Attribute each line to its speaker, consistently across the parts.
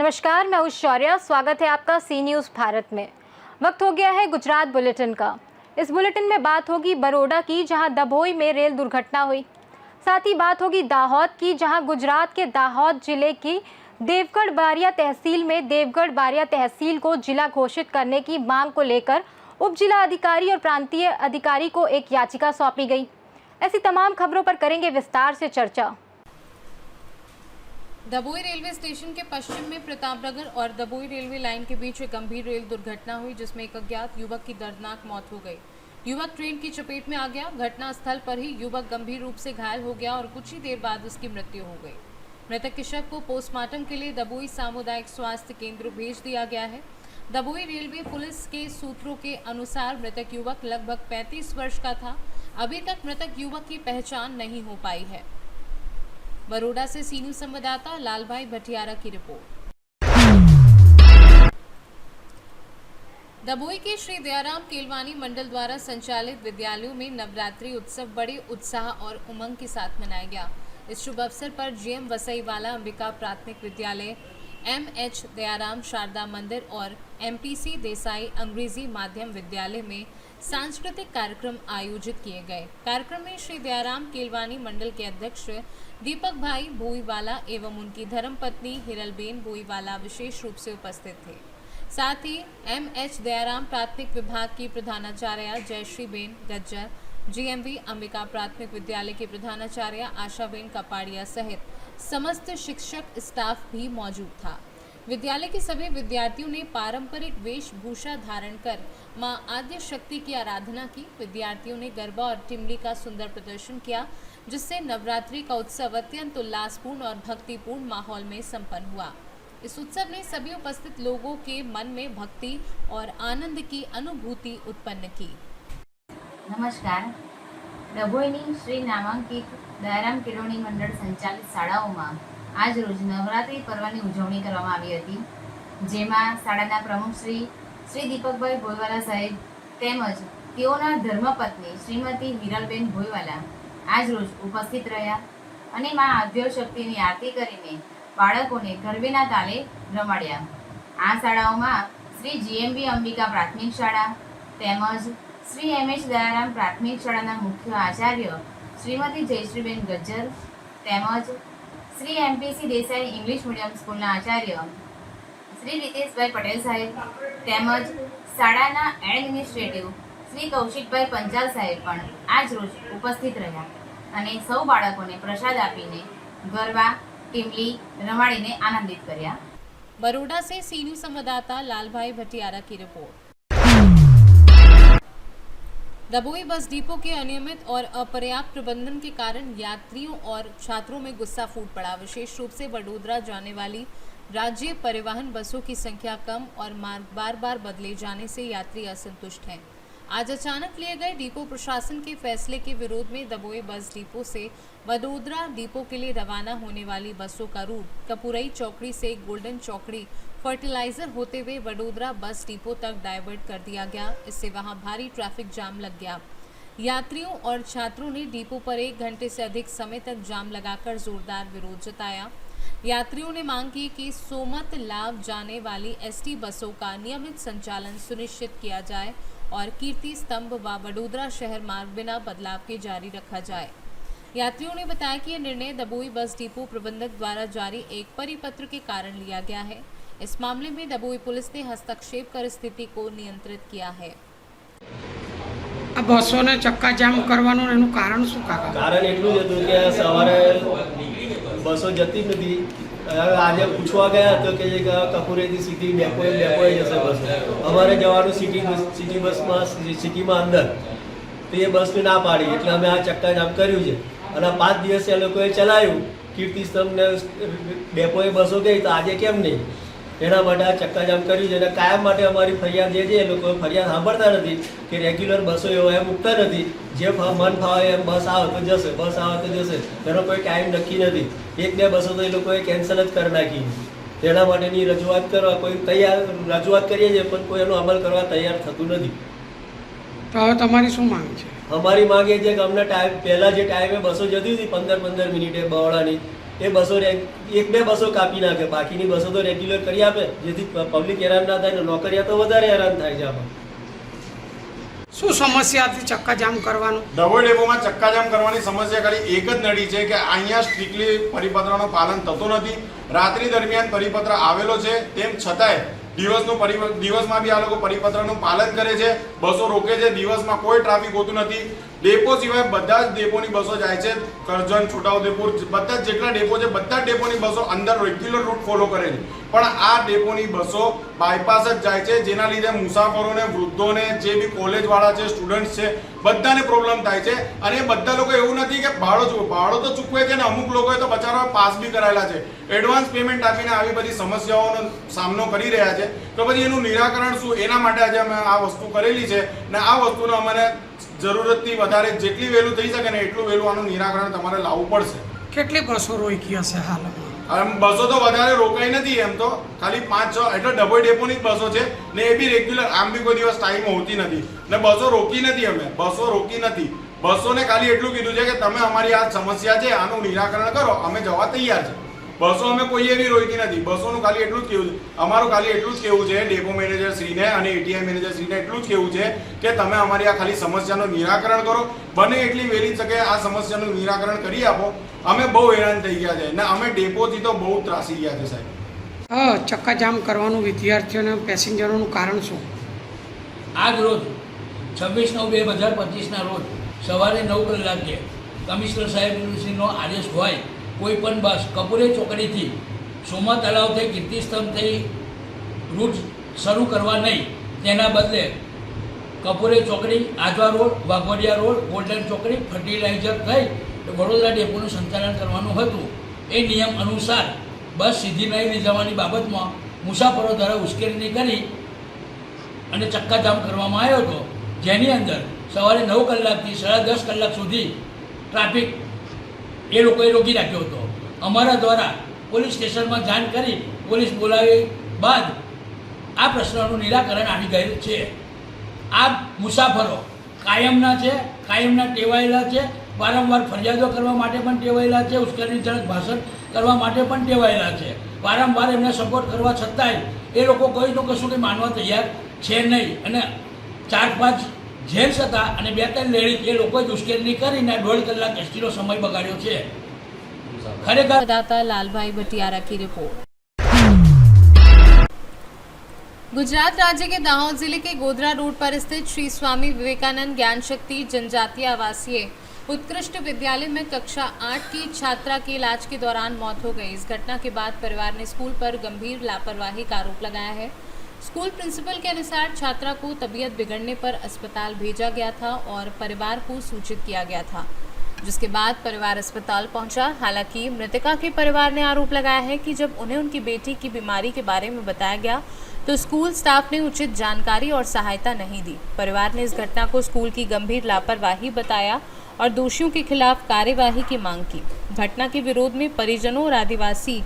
Speaker 1: नमस्कार, मैं हूं शौर्या। स्वागत है आपका सी न्यूज़ भारत में। वक्त हो गया है गुजरात बुलेटिन का। इस बुलेटिन में बात होगी बड़ौदा की, जहां दभोई में रेल दुर्घटना हुई। साथ ही बात होगी दाहोद की, जहां गुजरात के दाहोद जिले की देवगढ़ बारिया तहसील में देवगढ़ बारिया तहसील को जिला घोषित करने की मांग को लेकर उप जिला अधिकारी और प्रांतीय अधिकारी को एक याचिका सौंपी गई। ऐसी तमाम खबरों पर करेंगे विस्तार से चर्चा।
Speaker 2: दभोई रेलवे स्टेशन के पश्चिम में प्रतापनगर और दभोई रेलवे लाइन के बीच एक गंभीर रेल दुर्घटना हुई, जिसमें एक अज्ञात युवक की दर्दनाक मौत हो गई। युवक ट्रेन की चपेट में आ गया। घटना स्थल पर ही युवक गंभीर रूप से घायल हो गया और कुछ ही देर बाद उसकी मृत्यु हो गई। मृतक के शव को पोस्टमार्टम के लिए दभोई सामुदायिक स्वास्थ्य केंद्र भेज दिया गया है। दभोई रेलवे पुलिस के सूत्रों के अनुसार मृतक युवक लगभग 35 वर्ष का था। अभी तक मृतक युवक की पहचान नहीं हो पाई है। बड़ौदा से सी न्यूज़ संवाददाता लालभाई भटियारा की रिपोर्ट। दभोई के श्री दयाराम केलवानी मंडल द्वारा संचालित विद्यालयों में नवरात्रि उत्सव बड़े उत्साह और उमंग के साथ मनाया गया। इस शुभ अवसर पर जीएम वसईवाला अंबिका प्राथमिक विद्यालय, एमएच दयाराम शारदा मंदिर और एमपीसी देसाई अंग्रेजी माध्यम विद्यालय में सांस्कृतिक कार्यक्रम आयोजित किए गए। कार्यक्रम में श्री दयाराम केलवानी मंडल के अध्यक्ष दीपक भाई भोईवाला एवं उनकी धर्मपत्नी हिरलबेन भोईवाला विशेष रूप से उपस्थित थे। साथ ही एमएच दयाराम प्राथमिक विभाग की प्रधानाचार्य जयश्रीबेन गज्जर, जीएमवी अंबिका प्राथमिक विद्यालय के प्रधानाचार्य आशाबेन कपाड़िया सहित समस्त शिक्षक स्टाफ भी मौजूद था। विद्यालय के सभी विद्यार्थियों ने पारंपरिक वेशभूषा धारण कर मां आद्य शक्ति की आराधना की। विद्यार्थियों ने गरबा और टिमली का सुंदर प्रदर्शन किया, जिससे नवरात्रि का उत्सव अत्यंत उल्लासपूर्ण और भक्तिपूर्ण माहौल में संपन्न हुआ। इस उत्सव ने सभी उपस्थित लोगों के मन में भक्ति और आनंद की अनुभूति उत्पन्न की।
Speaker 3: नमस्कार। डभोईनी श्री नामांकित दयाराम केलवानी मंडल संचालित शाळाओમાં આજ રોજ નવરાત્રિ પર્વની ઉજવણી કરવામાં આવી હતી, જેમાં શાળાના પ્રમુખ શ્રી દીપકભાઈ ભોઈવાલા સાહેબ તેમજ તેઓના ધર્મપત્ની શ્રીમતી હિરલબેન ભોઈવાલા આજ રોજ ઉપસ્થિત રહ્યા અને મા આદ્યશક્તિની આરતી કરીને બાળકોને ગરબેના તાલે રમાડ્યા। આ શાળાઓમાં શ્રી જીએમબી અંબિકા પ્રાથમિક શાળા તેમજ શ્રી એમએચ દયારામ પ્રાથમિક શાળાના મુખ્ય આચાર્ય શ્રીમતી જયશ્રીબેન ગજ્જર તેમજ Shri MPC Desai English medium स्कूलना आचार्य श्री रितेशभाई पटेल साहेब તેમજ શાળાના એડમિનિસ્ટ્રેટિવ શ્રી કૌશિકભાઈ પંચાલ સાહેબ પણ આજ રોજ ઉપસ્થિત રહ્યા અને સૌ બાળકોને પ્રસાદ આપીને ગરબા ટીમલી રમાડીને આનંદિત કર્યા।
Speaker 2: बड़ौदा से सी न्यूज़ संवाददाता लालभाई भटियारा की रिपोर्ट। दभोई बस डिपो के अनियमित और अपर्याप्त प्रबंधन के कारण यात्रियों और छात्रों में गुस्सा फूट पड़ा। विशेष रूप से वडोदरा जाने वाली राज्य परिवहन बसों की संख्या कम और मार्ग बार बार बदले जाने से यात्री असंतुष्ट हैं। आज अचानक लिए गए डिपो प्रशासन के फैसले के विरोध में दभोई बस डिपो से वडोदरा डिपो के लिए रवाना होने वाली बसों का रूट कपूरई चौकड़ी से गोल्डन चौकड़ी फर्टिलाइजर होते हुए वडोदरा बस डिपो तक डाइवर्ट कर दिया गया। इससे वहां भारी ट्रैफिक जाम लग गया। यात्रियों और छात्रों ने डिपो पर 1 घंटे से अधिक समय तक जाम लगाकर जोरदार विरोध जताया। यात्रियों ने मांग की कि सोमत लाभ जाने वाली एसटी बसों का नियमित संचालन सुनिश्चित किया जाए और कीर्ति स्तंभ व वडोदरा शहर मार्ग बिना बदलाव के जारी रखा जाए। यात्रियों ने बताया कि यह निर्णय दभोई बस डिपो प्रबंधक द्वारा जारी एक परिपत्र के कारण लिया गया है। इस मामले में दभोई पुलिस ने हस्तक्षेप कर स्थिति को नियंत्रित किया है।
Speaker 4: आ बसों ने चक्का जाम करवानुं एनुं कारण शुं काका?
Speaker 5: कारण एटલું જ હતું કે સવારે બસો જતી નથી। આજે પૂછવા ગયા તો કે કપૂરેથી સીધી ડેપોએ જશે બસ। અમારે જવાનું સિટી બસમાં સિટીમાં અંદર તો એ બસને ના પાડી એટલે અમે આ ચક્કા જામ કર્યું છે અને 5 દિવસ એ લોકોએ ચલાવ્યું। કીર્તિ સ્તંભને ડેપોએ બસો ગઈ તો આજે કેમ નહીં? એના માટે આ ચક્કાજામ કર્યું છે અને કાયમ માટે અમારી ફરિયાદ જે છે એ લોકો ફરિયાદ સાંભળતા નથી કે રેગ્યુલર બસો એવા એમ મૂકતા નથી। જે મન ફાવે એમ બસ આવે તો જશે, બસ આવે તો જશે, એનો કોઈ ટાઈમ નક્કી નથી। 1-2 બસો તો એ લોકોએ કેન્સલ જ કરી નાખી। તેના માટેની રજૂઆત કરવા કોઈ તૈયાર રજૂઆત કરીએ છીએ પણ કોઈ એનો અમલ કરવા તૈયાર થતું નથી।
Speaker 4: તો હવે તમારી શું માંગ છે?
Speaker 5: અમારી માંગ એ છે કે અમને ટાઈમ પહેલાં જે ટાઈમે બસો જતી હતી 15-15 મિનિટે બહોળાની એ બસો એક બે બસો કાપી નાખે, બાકીની બસો તો રેગ્યુલર કરી આપે, જેથી પબ્લિક હેરાન ના થાય ને નોકરિયા તો વધારે હેરાન થાય છે આમાં.
Speaker 4: શું સમસ્યા હતી ચક્કાજામ કરવાનું?
Speaker 6: ડભોઈ ડેપોમાં ચક્કાજામ કરવાની સમસ્યા ખાલી એક જ નડી છે કે અહીંયા સ્ટ્રિક્ટલી પરિપત્રનું પાલન થતું નથી. રાત્રિ દરમિયાન પરિપત્ર આવેલો છે, તેમ છતાંય દિવસમાં બી આ લોકો પરિપત્રનું પાલન કરે છે, બસો રોકે છે, દિવસમાં કોઈ ટ્રાફિક હોતું નથી. ડેપો સિવાય બધા જ ડેપોની બસો જાય છે, કરજણ, છોટાઉદેપુર, બધા જેટલા ડેપો છે બધા જ ડેપોની બસો અંદર રેગ્યુલર રૂટ ફોલો કરે છે. પણ આ ડેપોની બસો બાયપાસ જ જાય છે, જેના લીધે મુસાફરોને, વૃદ્ધોને, જે બી કોલેજવાળા છે, સ્ટુડન્ટ્સ છે, બધાને પ્રોબ્લેમ થાય છે. અને એ બધા લોકો એવું નથી કે ભાડો તો ચૂકવે છે ને અમુક લોકોએ તો બચારા પાસ બી કરાયેલા છે, એડવાન્સ પેમેન્ટ આપીને આવી બધી સમસ્યાઓનો સામનો કરી રહ્યા છે. તો પછી એનું નિરાકરણ શું? એના માટે આજે અમે આ વસ્તુ કરેલી છે ને આ વસ્તુનો અમારે જરૂરતથી વધારે જેટલી વહેલું થઈ શકે ને એટલું વહેલું આનું નિરાકરણ તમારે લાવવું પડશે.
Speaker 4: કેટલી બસો રોકી હશે હાલમાં?
Speaker 6: બસો તો વધારે રોકાઈ નથી, એમ તો ખાલી 5-6 એટલે ડભોઈ ડેપોની જ બસો છે ને એ બી રેગ્યુલર, આમ બી કોઈ દિવસ ટાઈમ હોતી નથી ને બસો રોકી નથી. અમે બસો રોકી નથી, બસોને ખાલી એટલું કીધું છે કે તમે અમારી આ સમસ્યા છે આનું નિરાકરણ કરો, અમે જવા તૈયાર છે. બસો અમે કોઈ એવી રોકી નથી. બસોનું ખાલી એટલું જ કહેવું છે, અમારું ખાલી એટલું જ કહેવું છે ડેપો મેનેજર શ્રીને અને એટીઆઈ મેનેજર શ્રીને એટલું જ કહેવું છે કે તમે અમારી આ ખાલી સમસ્યાનું નિરાકરણ કરો, બને એટલી વહેલી તકે આ સમસ્યાનું નિરાકરણ કરી આપો. અમે બહુ હેરાન થઈ ગયા છે ને અમે ડેપોથી તો બહુ ત્રાસી ગયા છે સાહેબ.
Speaker 4: ચક્કાજામ કરવાનું વિદ્યાર્થીઓને પેસેન્જરોનું કારણ શું?
Speaker 7: આજ રોજ 26/9/2025ના રોજ સવારે 9 કલાકે કમિશનર સાહેબશ્રીનો આદેશ હોય કોઈ પણ બસ કપૂરે ચોકડીથી સોમા તળાવ થઈ કીર્તિસ્તંભ થઈ રૂટ શરૂ કરવા નહીં, તેના બદલે કપૂરે ચોકડી, Ajwa road, Waghodia road, golden ચોકડી, ફર્ટિલાઇઝર થઈ વડોદરા ડેપોનું સંચાલન કરવાનું હતું. એ નિયમ અનુસાર બસ સીધી નહીં લઈ જવાની બાબતમાં મુસાફરો દ્વારા ઉશ્કેરણી કરી અને ચક્કાજામ કરવામાં આવ્યો હતો, જેની અંદર સવારે 9 કલાકથી 10:30 કલાક સુધી ટ્રાફિક એ લોકોએ રોકી રાખ્યો હતો. અમારા દ્વારા પોલીસ સ્ટેશનમાં જાણ કરી પોલીસ બોલાવી બાદ આ પ્રશ્નનું નિરાકરણ આવી ગયેલ છે. આ મુસાફરો કાયમના છે, કાયમના ટેવાયેલા છે, વારંવાર ફરિયાદો કરવા માટે પણ ટેવાયેલા છે, ઉશ્કેરણીજનક ભાષણ કરવા માટે પણ ટેવાયેલા છે. વારંવાર એમને સપોર્ટ કરવા છતાંય એ લોકો કોઈનું કશું કંઈ માનવા તૈયાર છે નહીં. અને 4-5 જેન્ટ્સ હતા અને 2-3 લેડીઝ એ લોકોએ જ ઉશ્કેરણી કરીને 1.5 કલાક એસટીનો સમય બગાડ્યો છે. ખરેખર
Speaker 2: संवाददाता लालभाई भटियारा की रिपोर्ट। गुजरात राज्य के दाहोद जिले के गोधरा रोड पर स्थित श्री स्वामी विवेकानंद ज्ञान शक्ति जनजातीय आवासीय उत्कृष्ट विद्यालय में कक्षा 8 की छात्रा की इलाज के दौरान मौत हो गई। इस घटना के बाद परिवार ने स्कूल पर गंभीर लापरवाही का आरोप लगाया है। स्कूल प्रिंसिपल के अनुसार छात्रा को तबीयत बिगड़ने पर अस्पताल भेजा गया था और परिवार को सूचित किया गया था, जिसके बाद परिवार अस्पताल पहुंचा। हालांकि मृतका के परिवार ने आरोप लगाया है कि जब उन्हें उनकी बेटी की बीमारी के बारे में बताया गया तो स्कूल स्टाफ ने उचित जानकारी और सहायता नहीं दी। परिवार ने इस घटना को स्कूल की गंभीर लापरवाही बताया और दोषियों के खिलाफ कार्यवाही की मांग की। घटना के विरोध में परिजनों और आदिवासी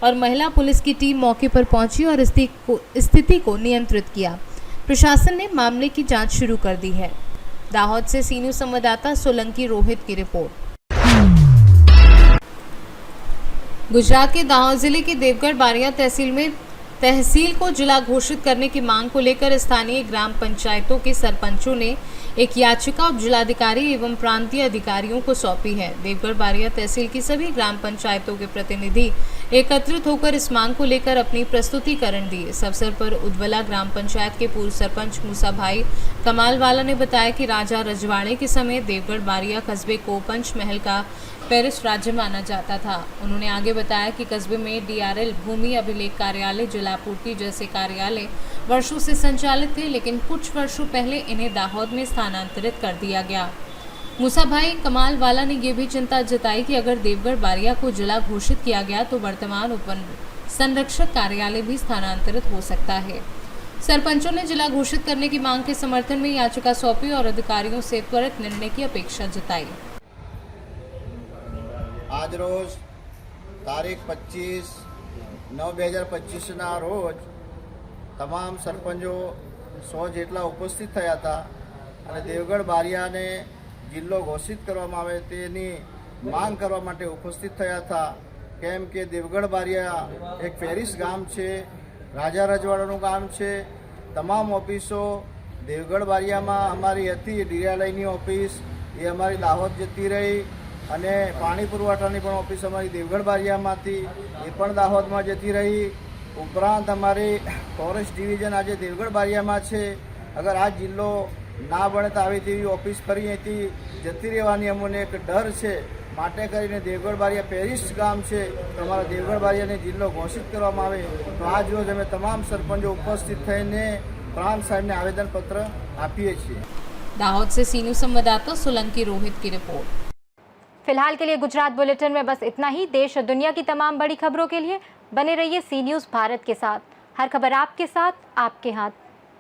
Speaker 2: और महिला पुलिस की टीम मौके पर पहुंची और स्थिति को नियंत्रित किया। प्रशासन ने मामले की जांच शुरू कर दी है। दाहोद से सी न्यूज़ संवाददाता सोलंकी रोहित की रिपोर्ट। गुजरात के दाहोद जिले के देवगढ़ बारिया तहसील को जिला घोषित करने की मांग को लेकर स्थानीय ग्राम पंचायतों के सरपंचों ने एक याचिका उप जिलाधिकारी एवं प्रांतीय अधिकारियों को सौंपी है। देवगढ़ बारिया तहसील की सभी ग्राम पंचायतों के प्रतिनिधि एकत्रित होकर इस मांग को लेकर अपनी प्रस्तुतिकरण दिए। इस अवसर पर उद्वला ग्राम पंचायत के पूर्व सरपंच मूसा भाई कमालवाला ने बताया कि राजा रजवाड़े के समय देवगढ़ बारिया कस्बे को पंचमहल का पेरिस राज्य माना जाता था। उन्होंने आगे बताया कि कस्बे में DRL भूमि अभिलेख कार्यालय, जलापूर्ति जैसे कार्यालय वर्षों से संचालित थे, लेकिन कुछ वर्षों पहले इन्हें दाहोद में स्थानांतरित कर दिया गया। मूसा भाई कमाल वाला ने यह भी चिंता जताई कि अगर देवगढ़ बारिया को जिला घोषित किया गया तो वर्तमान उपवन संरक्षक कार्यालय भी स्थानांतरित हो सकता है। सरपंचों ने जिला घोषित करने की मांग के समर्थन में याचिका सौंपी और अधिकारियों से त्वरित निर्णय की अपेक्षा जताई।
Speaker 8: आज रोज तारीख 25/9/2025 रोज तमाम सरपंचों 100 જેટલા ઉપસ્થિત થયા હતા અને દેવગઢ બારિયાને જિલ્લો ઘોષિત કરવામાં આવે તેની માંગ કરવા માટે ઉપસ્થિત થયા હતા। કેમ કે દેવગઢ બારિયા એક પેરિસ ગામ છે, રાજા રજવાડાનું ગામ છે. તમામ ઓફિસો દેવગઢ બારિયામાં અમારી હતી. ડિયાલયની ઓફિસ એ અમારી દાહોદ જતી રહી અને પાણી પુરવઠાની પણ ઓફિસ અમારી દેવગઢ બારિયામાંથી એ પણ દાહોદમાં જતી રહી. ઉપરાંત અમારી ફોરેસ્ટ ડિવિઝન આજે દેવગઢ બારિયામાં છે. અગર આ જિલ્લો ના બને તો આવી તેવી ઓફિસ ફરી અહીંથી જતી રહેવાની અમને એક ડર છે. માટે કરીને દેવગઢ બારિયા પેરિસ ગામ છે તો અમારા દેવગઢ બારિયાને જિલ્લો ઘોષિત કરવામાં આવે. તો આજ રોજ અમે તમામ સરપંચો ઉપસ્થિત થઈને પ્રાંત સાહેબને આવેદનપત્ર આપીએ છીએ.
Speaker 2: दाहोद से सीनियर संवाददाता सोलंकी रोहित की रिपोर्ट।
Speaker 1: फिलहाल के लिए गुजरात बुलेटिन में बस इतना ही। देश और दुनिया की तमाम बड़ी खबरों के लिए बने रहिए सी न्यूज़ भारत के साथ। हर खबर आपके साथ, आपके हाथ।